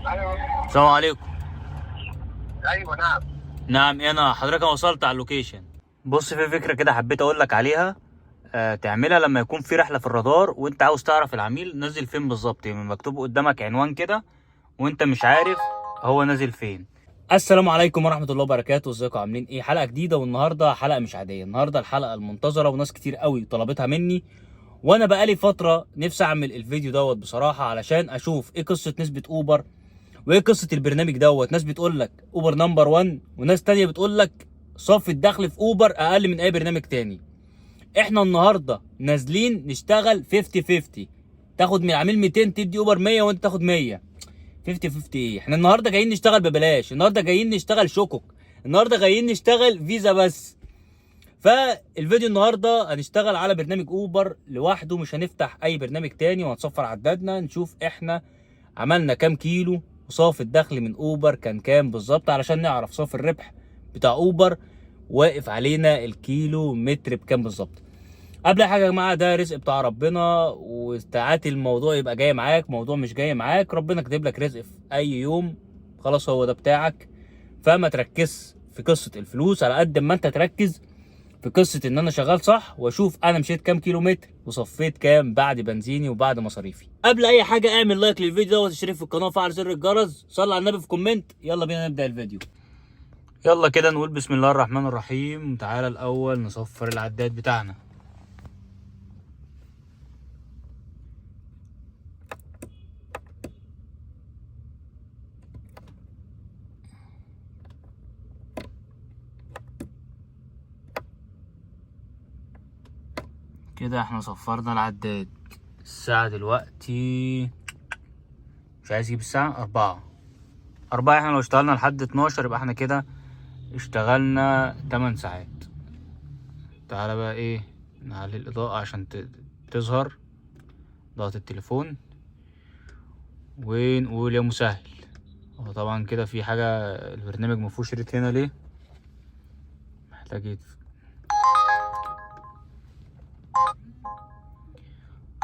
ايوه. السلام عليكم. ايوه نعم. نعم، انا حضرتك وصلت على اللوكيشن. بص، في فكره كده حبيت اقول لك عليها. تعملها لما يكون في رحله في الرادار وانت عاوز تعرف العميل نازل فين بالظبط، يعني مكتوب قدامك عنوان كده وانت مش عارف هو نازل فين. السلام عليكم ورحمه الله وبركاته، ازيكم عاملين ايه؟ حلقه جديده، والنهارده حلقه مش عاديه. النهارده الحلقه المنتظره وناس كتير قوي طلبتها مني، وانا بقالي فتره نفسي اعمل الفيديو دوت بصراحه، علشان اشوف ايه قصه نسبه اوبر وايه قصه البرنامج دوت. ناس بتقول لك اوبر نمبر 1، وناس تانية بتقول لك صافي الدخل في اوبر اقل من اي برنامج تاني. احنا النهارده نازلين نشتغل 50 50، تاخد من العميل 200 تدي اوبر 100 وانت تاخد 100. 50 50 ايه؟ احنا النهارده جايين نشتغل ببلاش، النهارده جايين نشتغل شكك، النهارده جايين نشتغل فيزا بس. فالفيديو النهارده هنشتغل على برنامج اوبر لوحده، مش هنفتح اي برنامج تاني، وهنصفر عدادنا نشوف احنا عملنا كام كيلو وصافي الدخل من اوبر كان كام بالظبط، علشان نعرف صافي الربح بتاع اوبر واقف علينا الكيلو متر بكام بالظبط. قبل اي حاجه يا جماعه، ده رزق بتاع ربنا، وساعات الموضوع يبقى جاي معاك، موضوع مش جاي معاك، ربنا كاتب لك رزق في اي يوم، خلاص هو ده بتاعك. فما تركز في قصه الفلوس على قد ما انت تركز في قصه ان انا شغال صح، واشوف انا مشيت كام كيلو متر وصفيت كام بعد بنزيني وبعد مصاريفي. قبل اي حاجه اعمل لايك للفيديو ده وتشترك في القناه وفعل زر الجرس، صلي على النبي في كومنت. يلا بينا نبدا الفيديو. يلا كده نقول بسم الله الرحمن الرحيم. تعالى الاول نصفر العداد بتاعنا. كده احنا صفرنا العداد. الساعة دلوقتي مش عايز اجيب الساعة 4. احنا لو اشتغلنا لحد 12 يبقى احنا كده اشتغلنا 8 ساعات. تعالى بقى ايه، نعلي الإضاءة عشان تظهر إضاءة التليفون، ونقول يا مسهل. هو طبعا كده في حاجة، البرنامج مفهوش ريت هنا ليه؟ محتاج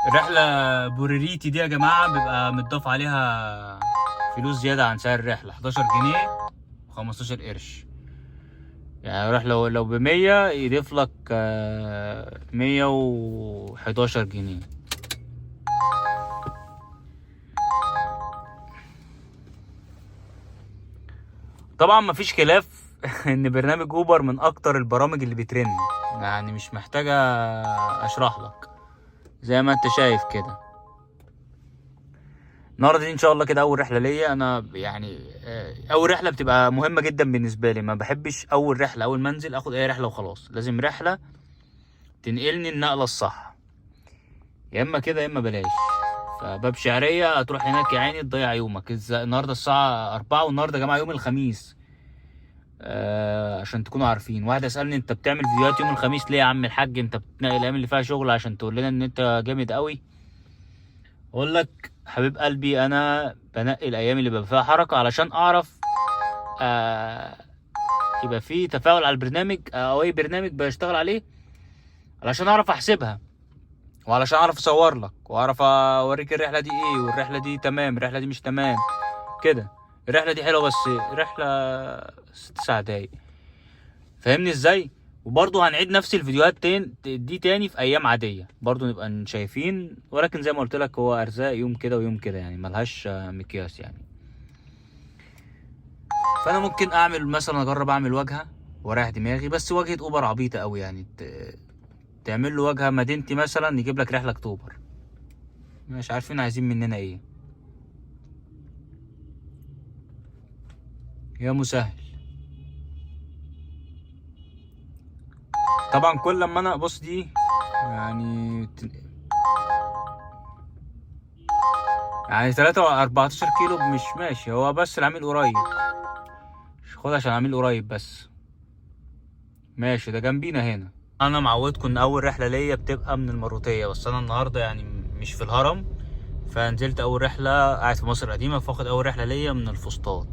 الرحلة بوريريتي دي يا جماعة بيبقى متضاف عليها فلوس زيادة عن سعر الرحلة، 11 جنيه و15 قرش. يعني روح لو ب100 يضيف لك 111 جنيه. طبعا مفيش خلاف ان برنامج اوبر من اكتر البرامج اللي بترن، يعني مش محتاجة اشرح لك، زي ما انت شايف كده. النهارده دي ان شاء الله كده اول رحله ليا انا، يعني اول رحله بتبقى مهمه جدا بالنسبه لي. ما بحبش اول رحله اول ما انزل اخد اي رحله وخلاص، لازم رحله تنقلني النقله الصح، يا اما كده يا اما بلاش. فباب شعريه هتروح هناك يا عيني تضيع يومك. النهارده الساعه 4، والنهارده يا جماعه يوم الخميس. عشان تكونوا عارفين، واحد اسالني انت بتعمل فيديوهات يوم الخميس ليه يا عم الحاج؟ انت بتنقي الايام اللي فيها شغل عشان تقول لنا ان انت جامد قوي؟ اقول لك حبيب قلبي، انا بنقي الايام اللي بيبقى فيها حركه علشان اعرف آه يبقى في تفاعل على البرنامج، او اي برنامج بشتغل عليه، علشان اعرف احسبها، وعلشان اعرف اصور لك واعرف اوريك الرحله دي ايه، والرحله دي تمام، الرحله دي مش تمام كده. الرحله دي حلوه بس رحله 6 دقايق، فاهمني ازاي؟ وبرضه هنعيد نفس الفيديوهات دي تاني في ايام عاديه، برضه نبقى شايفين، ولكن زي ما قلت لك هو ارزاق، يوم كده ويوم كده، يعني ملهاش مقياس يعني. فانا ممكن اعمل مثلا، اجرب اعمل واجهه ورايح دماغي، بس واجهه اوبر عبيطه قوي يعني. تعمل له واجهه مدينتي مثلا يجيب لك رحله اكتوبر، مش عارفين عايزين مننا ايه يا مسهل. طبعا كل لما انا بص دي يعني يعني 3 14 كيلو مش ماشي، هو بس العميل قريب، مش خد عشان العميل قريب بس ماشي، ده جنبينا هنا. انا معودكم ان اول رحله ليا بتبقى من المروتيه، بس انا النهارده يعني مش في الهرم، فنزلت اول رحله قاعد في مصر القديمه، فاخد اول رحله ليا من الفسطاط.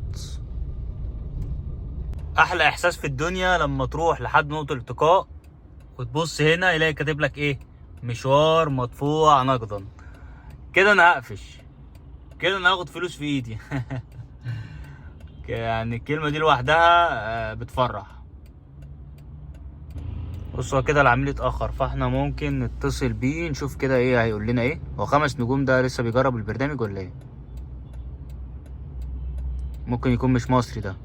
احلى احساس في الدنيا لما تروح لحد نقطه الالتقاء وتبص هنا يلاقي كاتب لك ايه؟ مشوار مدفوع نقدا. كده انا هقفش، كده انا هاخد فلوس في ايدي. يعني الكلمة دي لوحدها بتفرح. بص هو كده العميل اتأخر، فاحنا ممكن نتصل بيه نشوف كده ايه هيقول لنا ايه. هو 5 نجوم ده لسه بيجرب البرنامج ولا ايه؟ ممكن يكون مش مصري ده.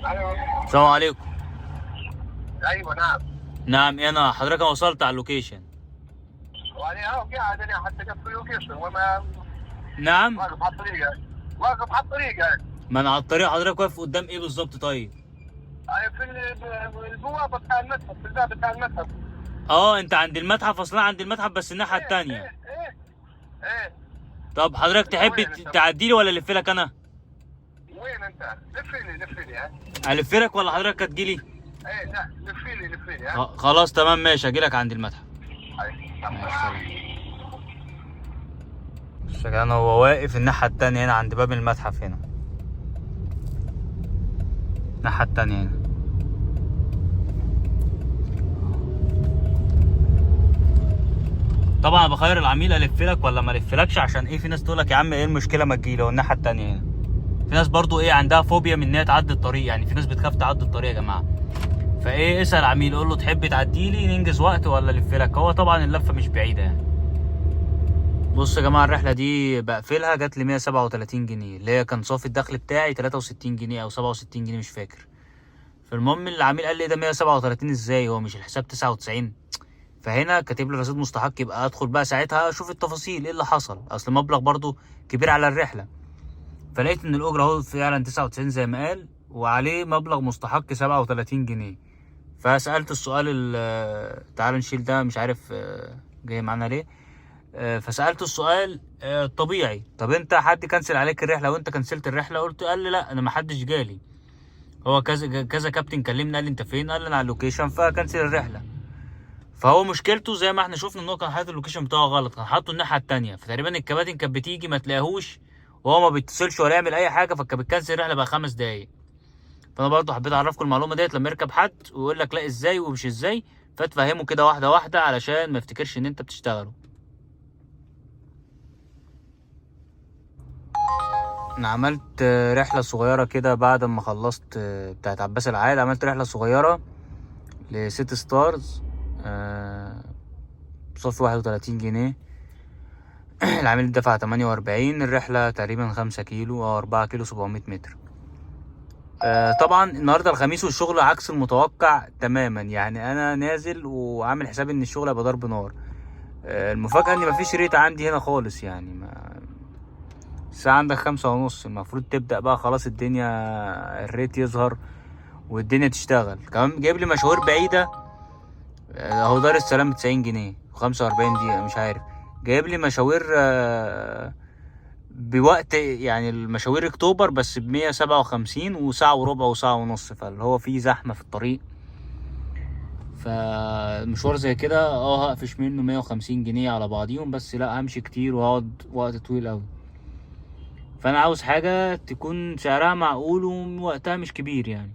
ايوه. السلام عليكم. ايوه نعم. نعم انا حضرتك وصلت على اللوكيشن. وانا قاعد انا حتى جنب اللوكيشن وما نعم. واقف على الطريق يعني. واقف على الطريق يعني. ما انا على الطريق، حضرتك واقف قدام ايه بالظبط طيب؟ انا في البوابه بتاع المتحف، في الباب بتاع المتحف. اه انت عند المتحف، اصلا عند المتحف بس الناحية التانية. ايه. طب حضرتك تحب وين انت؟ تعديلي ولا الفلك انا؟ وين انت؟ لفيلي ها. الفلك ولا حضرتك هتجيلي؟ ايه لا لفيلي ها. خلاص تمام ماشي، هجيلك عند المتحف. بس كان هو واقف الناحية التانية هنا عند باب المتحف هنا، الناحية التانية هنا. طبعا بخير العميل الفلك ولا ما الفلكش، عشان ايه؟ في ناس تقولك يا عم ايه المشكلة ما تجيلي، هو الناحية التانية هنا. في ناس برضو ايه عندها فوبيا من ان هي تعدي الطريق، يعني في ناس بتخاف تعدي الطريق يا جماعة. فايه اسأل عميل قول له تحب تعديلي ننجز وقت ولا الفلك، هو طبعا اللفة مش بعيدة يعني. بص يا جماعه الرحله دي بقفلها جات لي 137 جنيه، اللي هي كان صافي الدخل بتاعي 63 جنيه او 67 جنيه مش فاكر. فالمهم العميل قال لي ده 137 ازاي، هو مش الحساب 99؟ فهنا كاتب لي رصيد مستحق، يبقى ادخل بقى ساعتها اشوف التفاصيل ايه اللي حصل، اصل مبلغ برضو كبير على الرحله. فلقيت ان الاجره اهو فعلا 99 زي ما قال، وعليه مبلغ مستحق 37 جنيه. فسالت السؤال تعال نشيل ده مش عارف جاي معانا ليه. فسألته السؤال الطبيعي، طب انت حد كنسل عليك الرحله وانت كنسلت الرحله؟ قال لي لا انا ما حدش جالي، هو كذا كذا كابتن كلمني قال لي انت فين، قال لي انا على اللوكيشن فكنسل الرحله. فهو مشكلته زي ما احنا شفنا ان هو كان حاطط اللوكيشن بتاعه غلط، كان حاطه الناحيه التانيه، فتقريبا الكباتن كانت بتيجي ما تلاقيهوش وهو ما بيتصلش ولا يعمل اي حاجه، فكان بتكنسل الرحله بقى 5 دقايق. فانا برضو حبيت اعرفكم المعلومه ديت، لما يركب حد ويقول لك لا ازاي ومش ازاي فتفهمه كده واحده واحده علشان ما يفتكرش ان انت بتشتغله. انا عملت رحله صغيره كده بعد ما خلصت بتاعت عباس العقاد، عملت رحله صغيره لسيتي ستارز بصافي 31 جنيه. العميل دفع 48، الرحله تقريبا 5 كيلو او 4 كيلو 700 متر. طبعا النهارده الخميس والشغل عكس المتوقع تماما، يعني انا نازل وعامل حسابي ان الشغل هيبقى ضرب نار. المفاجاه ان مفيش ريت عندي هنا خالص، يعني الساعة عندك 5:30، المفروض تبدأ بقى خلاص الدنيا الريت يظهر والدنيا تشتغل. كمان جايب لي مشاوير بعيدة اهو، دار السلام 90 جنيه و45 دقيقة مش عارف، جايب لي مشاوير بوقت يعني المشاوير اكتوبر بس ب157 وساعة وربع وساعة ونص، فاللي هو فيه زحمة في الطريق. فمشوار زي كده هقفش منه 150 جنيه على بعضيهم، بس لا همشي كتير وهقعد وقت طويل اوي. فانا عاوز حاجة تكون سعرها معقول ووقتها مش كبير يعني.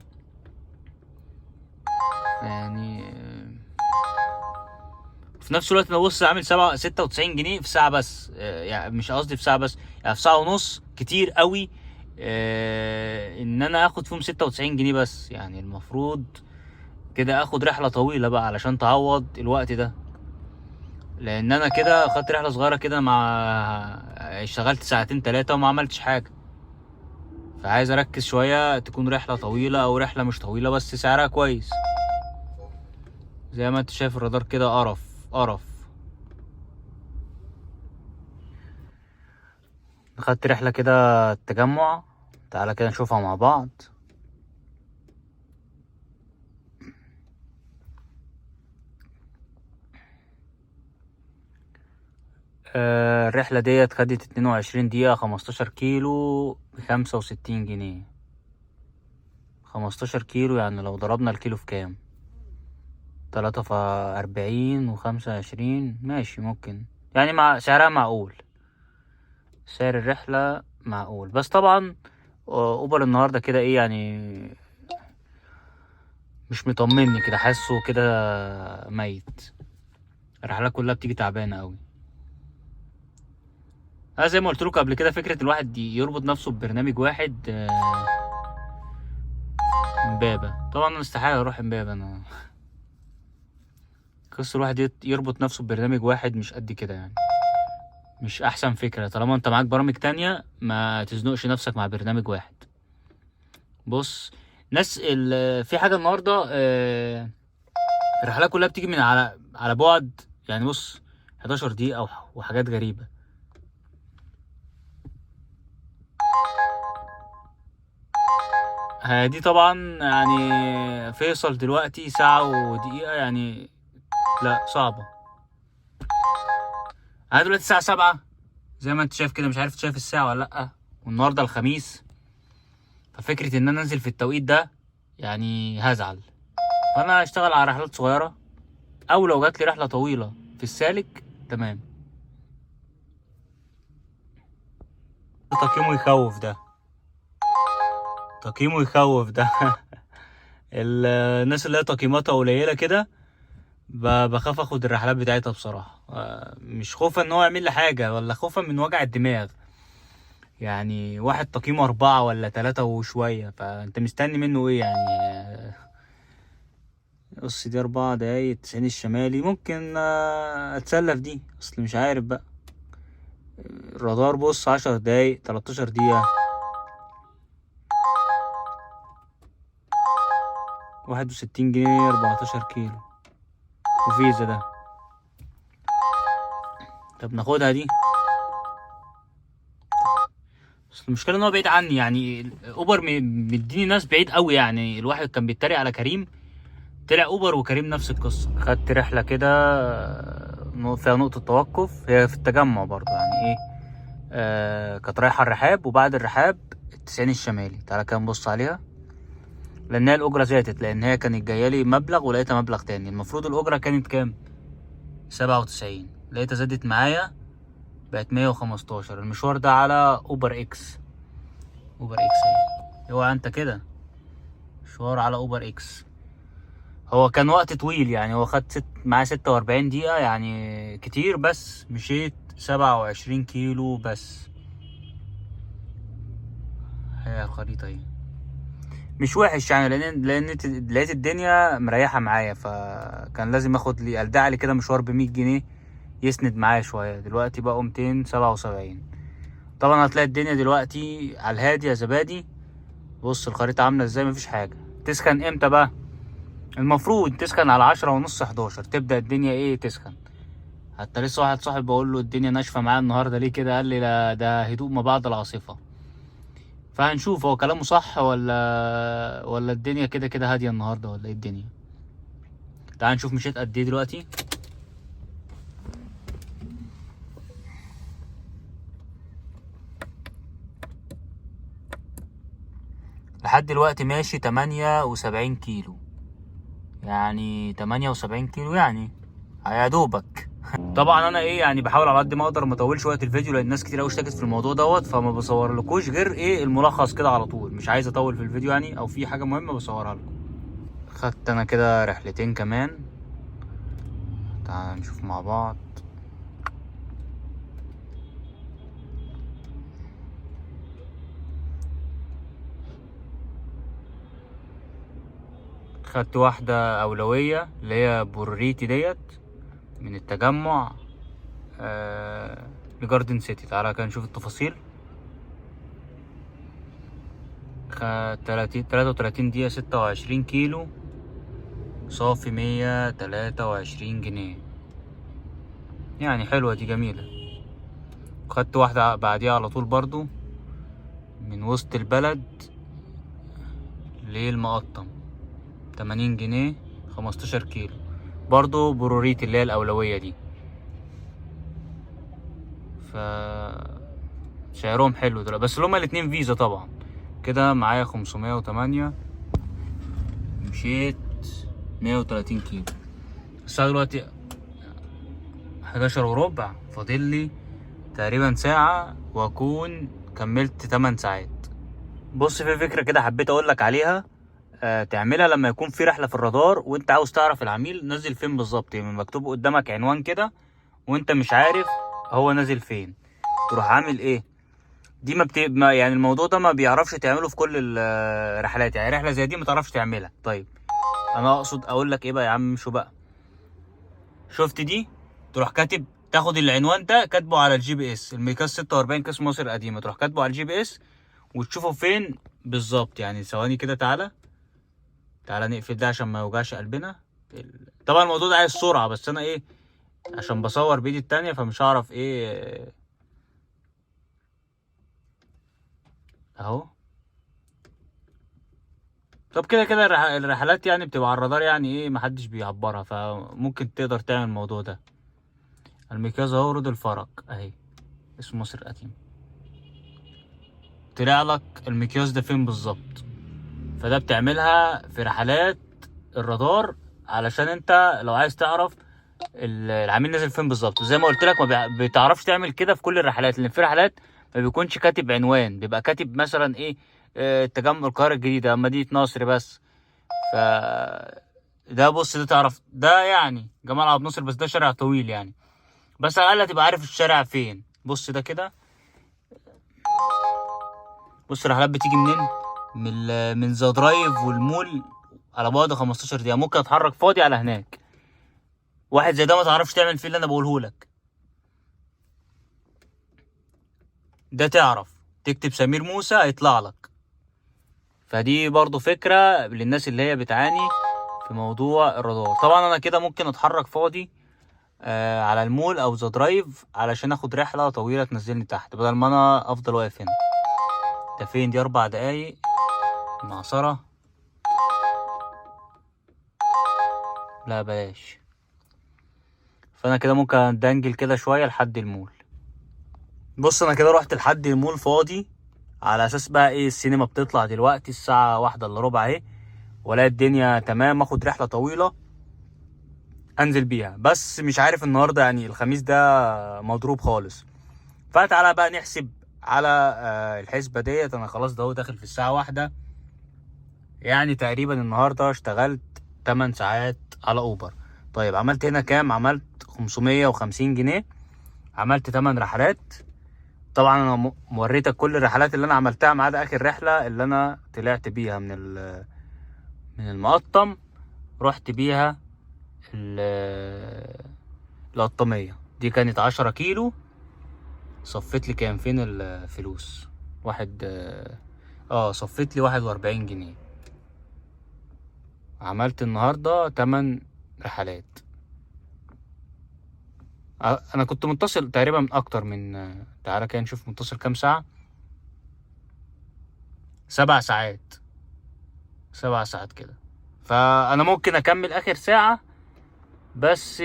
في نفس الوقت انا بص عامل 96 جنيه في ساعة بس، يعني مش قصدي في ساعة بس، يعني في ساعة ونص كتير قوي ان انا اخد فيهم 96 جنيه بس، يعني المفروض كده اخد رحلة طويلة بقى علشان تعوض الوقت ده، لان انا كده خدت رحلة صغيرة كده مع اشتغلت ساعتين 3 وما عملتش حاجة. فعايز اركز شوية، تكون رحلة طويلة او رحلة مش طويلة بس سعرها كويس. زي ما انت شايف الرادار كده قرف قرف. خدت رحلة كده التجمع، تعالى كده نشوفها مع بعض. الرحلة ديت خدت 22 دقيقة 15 كيلو ب65 جنيه. 15 كيلو، يعني لو ضربنا الكيلو في كام؟ 43 و25، ماشي ممكن يعني، مع سعرها معقول، سعر الرحلة معقول. بس طبعا اوبر النهاردة كده ايه يعني، مش مطمني كده، حاسه كده ميت. الرحلات كلها بتيجي تعبانة قوي. انا زي ما قلت لكم قبل كده، فكرة الواحد يربط نفسه ببرنامج واحد. امبابة طبعا، انا استحالة اروح امبابة. انا قصة الواحد يربط نفسه ببرنامج واحد مش قد كده يعني، مش احسن فكرة. طالما انت معاك برامج تانية، ما تزنقش نفسك مع برنامج واحد. بص، ناس في حاجة النهاردة، الرحلات كلها بتيجي من على بعد يعني. بص، 11 دقيقة وحاجات غريبة. دي طبعا يعني فيصل دلوقتي ساعة ودقيقة يعني، لا صعبة. انا دلوقتي الساعة 7 زي ما انت شايف كده، مش عارف شايف الساعة ولا لأ، والنهاردة الخميس. ففكرة ان انا انزل في التوقيت ده يعني هزعل. فانا هشتغل على رحلات صغيرة، او لو جات لي رحلة طويلة في السالك تمام. تقييمه يخوف ده، تقييمه يخوف ده. الناس اللي هي تقييماتها قليلة كده، بخاف اخد الرحلات بتاعتها بصراحة. مش خوفا ان هو يعمل لي حاجة، ولا خوفا من وجع الدماغ. يعني واحد تقييمه 4 ولا 3 وشوية، فانت مستني منه ايه يعني؟ بص، دي 4 دقايق 90 الشمالي، ممكن اتسلى في دي، اصل مش عارف بقى. الرادار بص 10 دقايق 13 دقيقة، 61 جنيه 14 كيلو، وفيزا ده. طب ناخدها دي. بس المشكلة ان هو بعيد عني يعني، اوبر مديني ناس بعيد قوي يعني. الواحد كان بيتريق على كريم، طلع اوبر وكريم نفس القصة. خدت رحلة كده فيها نقطة توقف، هي في التجمع برضه يعني ايه. كانت رايحة الرحاب، وبعد الرحاب التسعين الشمالي. تعالى كده نبص عليها، لان هي الاجرة زادت، لان هي كانت جاية لي مبلغ ولقيتها مبلغ تاني. المفروض الاجرة كانت كام؟ 97، لقيتها زادت معايا بقت 115. المشوار ده على اوبر اكس. اوبر اكس اهي، اوعى انت كده. مشوار على اوبر اكس. هو كان وقت طويل يعني، هو خد معاه 46 دقيقة يعني كتير، بس مشيت 27 كيلو بس. هي الخريطة اهي، مش وحش يعني، لان لقيت الدنيا مريحة معايا، فكان لازم اخد لي الدع لي كده مشوار ب100 جنيه يسند معايا شوية. دلوقتي بقوا 277. طبعا هتلاقي الدنيا دلوقتي على الهادي يا زبادي. بص الخريطة عاملة ازاي، مفيش حاجة. تسخن امتى بقى؟ المفروض تسخن على 10:30 11، تبدأ الدنيا ايه تسخن. حتى لسه واحد صاحب بقول له الدنيا ناشفة معايا النهاردة ليه كده، قال لي لا ده هدوء ما بعد العاصفة. فهنشوف هو كلامه صح ولا الدنيا كده كده هادية النهاردة، ولا ايه الدنيا. تعال نشوف مشيت قد ايه دلوقتي. لحد دلوقتي ماشي 78 كيلو، يعني 78 كيلو يعني يا دوبك. طبعا انا ايه يعني بحاول على قد ما اقدر ما اطولش وقت الفيديو، لان ناس كتير قوي اشتكت في الموضوع دوت، فما بصور لكوش غير ايه الملخص كده على طول. مش عايز اطول في الفيديو يعني، او في حاجه مهمه بصورها لكم. خدت انا كده رحلتين كمان، تعال نشوف مع بعض. خدت واحدة أولوية اللي هي بوريتي ديت، من التجمع لجاردن سيتي. تعالى كده نشوف التفاصيل. 33 دقيقة 26 كيلو، صافي 123 جنيه، يعني حلوة دي جميلة. خدت واحدة بعديها على طول برضو، من وسط البلد للمقطم، 80 جنيه 15 كيلو، برضو بروريتي اللي هي الأولوية دي. ف سعرهم حلو دول، بس اللي هما الاتنين فيزا طبعا. كده معايا 508. مشيت 130 كيلو. الساعة دلوقتي 11:15، فاضل لي تقريبا ساعة واكون كملت 8 ساعات. بص، في فكرة كده حبيت اقولك عليها، تعملها لما يكون في رحلة في الرادار وانت عاوز تعرف العميل نزل فين بالظبط. يعني مكتوب قدامك عنوان كده وانت مش عارف هو نازل فين، تروح عامل ايه؟ دي يعني الموضوع ده ما بيعرفش تعمله في كل الرحلات. يعني رحلة زي دي ما تعرفش تعملها. طيب انا اقصد اقول لك ايه بقى يا عم، شو بقى؟ شفت دي؟ تروح كاتب، تاخد العنوان ده كاتبه على الجي بي اس، الميكاس 46 قسم مصر القديمه، تروح كاتبه على الجي بي اس وتشوفه فين بالظبط. يعني ثواني كده، تعالى نقفل ده عشان ما يوجعش قلبنا. طبعا الموضوع ده عايز سرعه، بس انا ايه، عشان بصور بايدي التانية فمش هعرف ايه اهو. طب كده كده الرحلات يعني بتبقى على الرادار، يعني ايه، محدش بيعبرها، فممكن تقدر تعمل الموضوع ده. الميكاز اهو، رود الفرج اهي، اسم مصر القديم، طلع لك المقياس ده فين بالظبط. فده بتعملها في رحلات الرادار علشان انت لو عايز تعرف العميل نازل فين بالظبط. زي ما قلت لك، ما بتعرفش تعمل كده في كل الرحلات، لان في رحلات ما بيكونش كاتب عنوان، بيبقى كاتب مثلا ايه، التجمع، القاهره الجديده، مدينه نصر بس. ف ده بص، ده تعرف ده يعني جمال عبد الناصر، بس ده شارع طويل يعني، بس على الاقل تبقى عارف الشارع فين. بص ده كده، بص الرحلات بتيجي منين؟ من ذا درايف والمول، على بعد 15 دقيقة. ممكن اتحرك فاضي على هناك. واحد زي ده ما تعرفش تعمل فيه اللي انا بقوله لك ده، تعرف تكتب سمير موسى هيطلع لك. فدي برضو فكرة للناس اللي هي بتعاني في موضوع الرادار. طبعا انا كده ممكن اتحرك فاضي على المول او ذا درايف علشان اخد رحلة طويلة تنزلني تحت، بدل ما انا افضل واقف هنا. ده فين؟ دي 4 دقايق المعصرة. لا بلاش. فانا كده ممكن ادنجل كده شويه لحد المول. بص انا كده رحت لحد المول فاضي، على اساس بقى ايه، السينما بتطلع دلوقتي الساعه 1:15 اهي، ولا الدنيا تمام، اخد رحله طويله انزل بيها. بس مش عارف النهارده يعني الخميس ده مضروب خالص. فتعالى بقى نحسب على الحسبه ديت. انا خلاص ده داخل في الساعه 1، يعني تقريبا النهارده اشتغلت 8 ساعات على اوبر. طيب عملت هنا كام؟ عملت 550 جنيه، عملت 8 رحلات. طبعا انا موريتك كل الرحلات اللي انا عملتها ما عدا اخر رحله اللي انا طلعت بيها من المقطم، رحت بيها القطامية. دي كانت 10 كيلو، صفت لي كام فين الفلوس؟ صفت لي 41 جنيه. عملت النهارده 8 رحلات. انا كنت متصل تقريبا من اكتر من تعالى كده نشوف متصل كام ساعه. 7 ساعات، 7 ساعات كده. فانا ممكن اكمل اخر ساعة، بس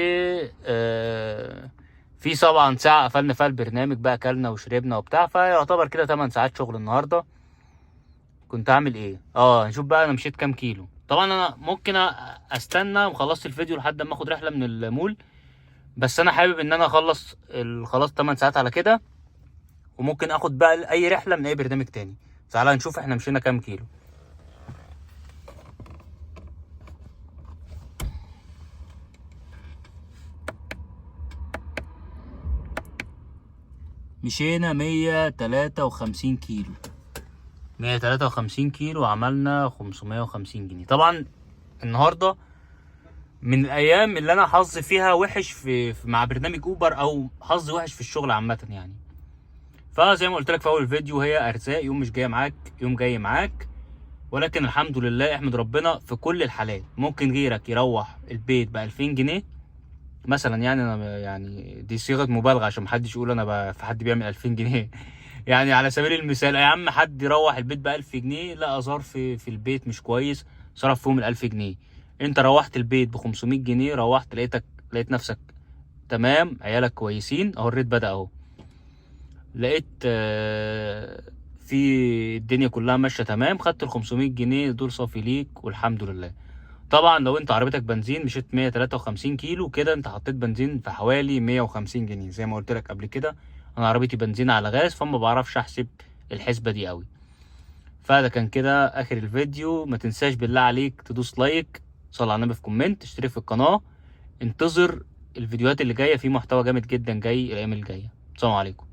في طبعا ساعة قفلنا فيها البرنامج بقى، اكلنا وشربنا وبتاع، فيعتبر كده 8 ساعات شغل النهاردة. كنت هعمل ايه؟ نشوف بقى انا مشيت كام كيلو. طبعا انا ممكن استنى وخلصت الفيديو لحد ما اخد رحلة من المول، بس انا حابب ان انا اخلص خلاص 8 ساعات على كده، وممكن اخد بقى اي رحلة من اي برنامج تاني. تعالى نشوف احنا مشينا كام كيلو. مشينا 153 كيلو، 153 كيلو، عملنا 550 جنيه. طبعا النهارده من الايام اللي انا حظي فيها وحش مع برنامج اوبر، او حظي وحش في الشغل عامه يعني. فزي ما قلت لك في اول الفيديو، هي ارزاق، يوم مش جاي معاك يوم جاي معاك، ولكن الحمد لله احمد ربنا في كل الحالات. ممكن غيرك يروح البيت ب 2000 جنيه مثلا، يعني انا يعني دي صيغه مبالغه عشان محدش يقول انا في حد بيعمل 2000 جنيه. يعني على سبيل المثال يا عم، حد يروح البيت ب 1000 جنيه، لقى ظرف في البيت مش كويس، صرف فيهم ال 1000 جنيه. انت روحت البيت ب 500 جنيه، روحت لقيت نفسك تمام، عيالك كويسين، اهو الريت بدأ اهو. لقيت في الدنيا كلها ماشيه تمام، خدت ال 500 جنيه دول صافي ليك والحمد لله. طبعا لو انت عربيتك بنزين مشيت 153 كيلو كده انت حطيت بنزين في حوالي 150 جنيه. زي ما قلت لك قبل كده انا عربيتي بنزين على غاز، فما بعرفش احسب الحسبة دي قوي. فده كان كده اخر الفيديو. ما تنساش بالله عليك تدوس لايك، صل على النبي في كومنت، اشترك في القناة. انتظر الفيديوهات اللي جاية، في محتوى جامد جدا جاي الايام الجاية. السلام عليكم.